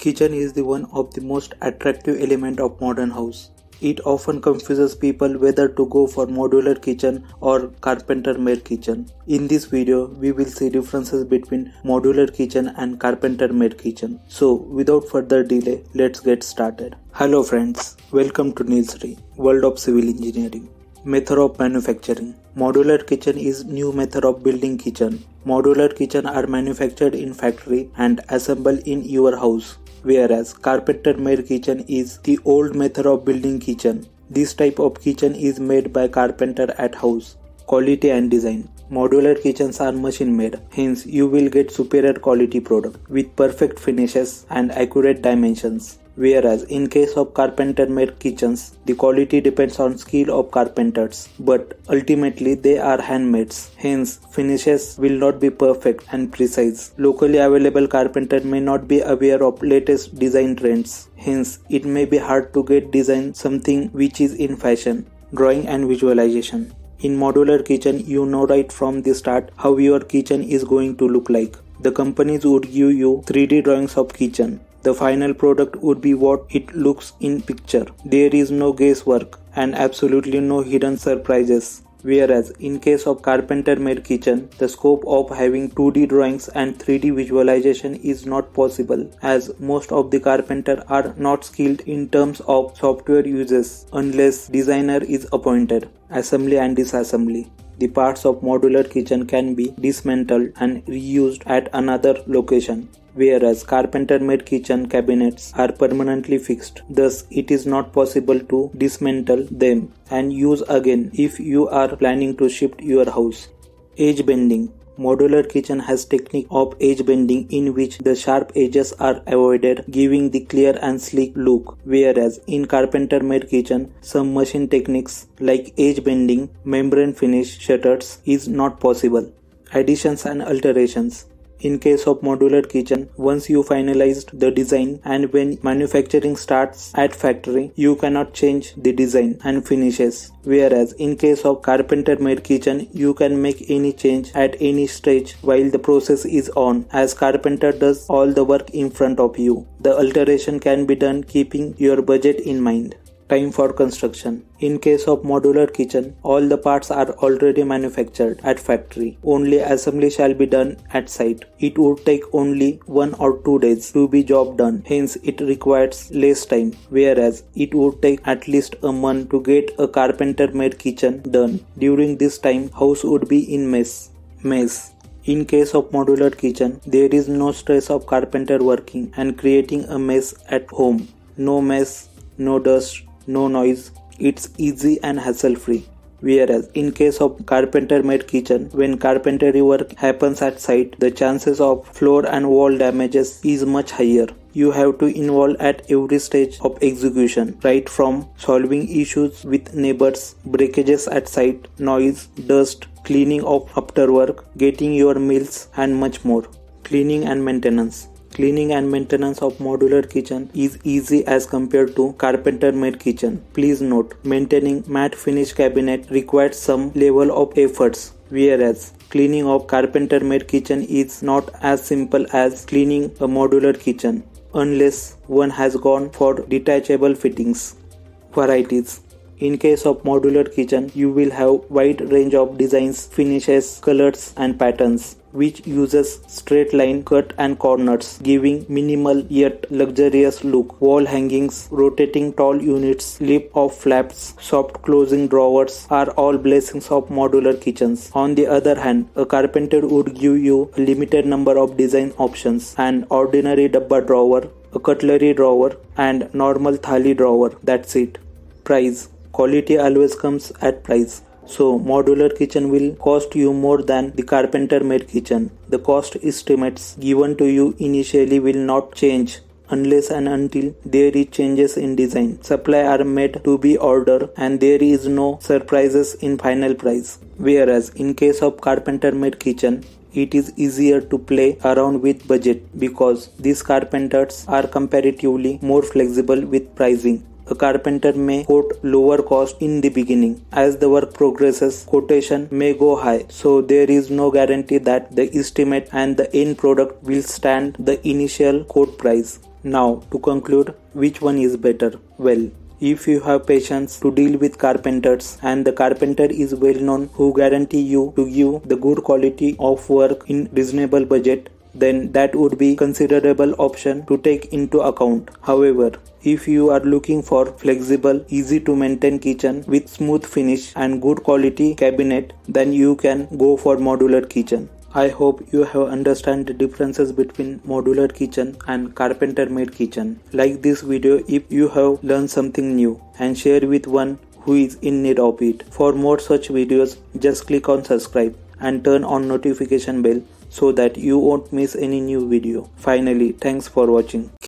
Kitchen is the one of the most attractive element of modern house. It often confuses people whether to go for modular kitchen or carpenter made kitchen. In this video, we will see differences between modular kitchen and carpenter made kitchen. So without further delay, let's get started. Hello friends, welcome to Nilshri, World of Civil Engineering. Method of manufacturing. Modular kitchen is new method of building kitchen. Modular kitchen are manufactured in factory and assembled in your house, whereas carpenter made kitchen is the old method of building kitchen. This type of kitchen is made by carpenter at house. Quality and design. Modular kitchens are machine made, hence you will get superior quality product with perfect finishes and accurate dimensions. Whereas in case of carpenter made kitchens, the quality depends on skill of carpenters, but ultimately they are handmades, hence finishes will not be perfect and precise. Locally available carpenter may not be aware of latest design trends, hence it may be hard to get design something which is in fashion. Drawing and visualization. In modular kitchen, you know right from the start how your kitchen is going to look like. The companies would give you 3D drawings of kitchen. The final product would be what it looks in picture. There is no guesswork and absolutely no hidden surprises. Whereas in case of carpenter made kitchen, the scope of having 2D drawings and 3D visualization is not possible, as most of the carpenter are not skilled in terms of software uses unless designer is appointed. Assembly and disassembly. The parts of modular kitchen can be dismantled and reused at another location, whereas carpenter made kitchen cabinets are permanently fixed. Thus, it is not possible to dismantle them and use again if you are planning to shift your house. Edge bending. Modular kitchen has technique of edge bending in which the sharp edges are avoided, giving the clear and sleek look, whereas in carpenter made kitchen, some machine techniques like edge bending, membrane finish shutters is not possible. Additions and alterations. In case of modular kitchen, once you finalized the design and when manufacturing starts at factory, you cannot change the design and finishes. Whereas in case of carpenter made kitchen, you can make any change at any stage while the process is on, as carpenter does all the work in front of you. The alteration can be done keeping your budget in mind. Time for construction. In case of modular kitchen, all the parts are already manufactured at factory. Only assembly shall be done at site. It would take only 1 or 2 days to be job done. Hence, it requires less time. Whereas, it would take at least a month to get a carpenter made kitchen done. During this time, house would be in mess. In case of modular kitchen, there is no stress of carpenter working and creating a mess at home. No mess, no dust, no noise, it's easy and hassle-free. Whereas in case of carpenter made kitchen, when carpentry work happens at site, the chances of floor and wall damages is much higher. You have to involve at every stage of execution, right from solving issues with neighbors, breakages at site, noise, dust, cleaning of after work, getting your meals and much more. Cleaning and maintenance. Cleaning and maintenance of modular kitchen is easy as compared to carpenter made kitchen. Please note, maintaining matte finish cabinet requires some level of efforts, whereas cleaning of carpenter made kitchen is not as simple as cleaning a modular kitchen, unless one has gone for detachable fittings. Varieties. In case of modular kitchen, you will have wide range of designs, finishes, colors and patterns, which uses straight line cut and corners, giving minimal yet luxurious look. Wall hangings, rotating tall units, slip of flaps, soft closing drawers are all blessings of modular kitchens. On the other hand, a carpenter would give you a limited number of design options: an ordinary dabba drawer, a cutlery drawer and normal thali drawer. That's it. Price. Quality always comes at price. So modular kitchen will cost you more than the carpenter made kitchen. The cost estimates given to you initially will not change unless and until there is changes in design. Supply are made to be ordered and there is no surprises in final price. Whereas in case of carpenter made kitchen, it is easier to play around with budget because these carpenters are comparatively more flexible with pricing. A carpenter may quote lower cost in the beginning. As the work progresses, quotation may go high, so there is no guarantee that the estimate and the end product will stand the initial quote price. Now, to conclude, which one is better? Well, if you have patience to deal with carpenters and the carpenter is well known who guarantee you to give the good quality of work in reasonable budget, then that would be considerable option to take into account. However, if you are looking for flexible, easy to maintain kitchen with smooth finish and good quality cabinet, then you can go for modular kitchen. I hope you have understand the differences between modular kitchen and carpenter made kitchen. Like this video if you have learned something new and share with one who is in need of it. For more such videos, just click on subscribe and turn on notification bell so that you won't miss any new video. Finally, thanks for watching.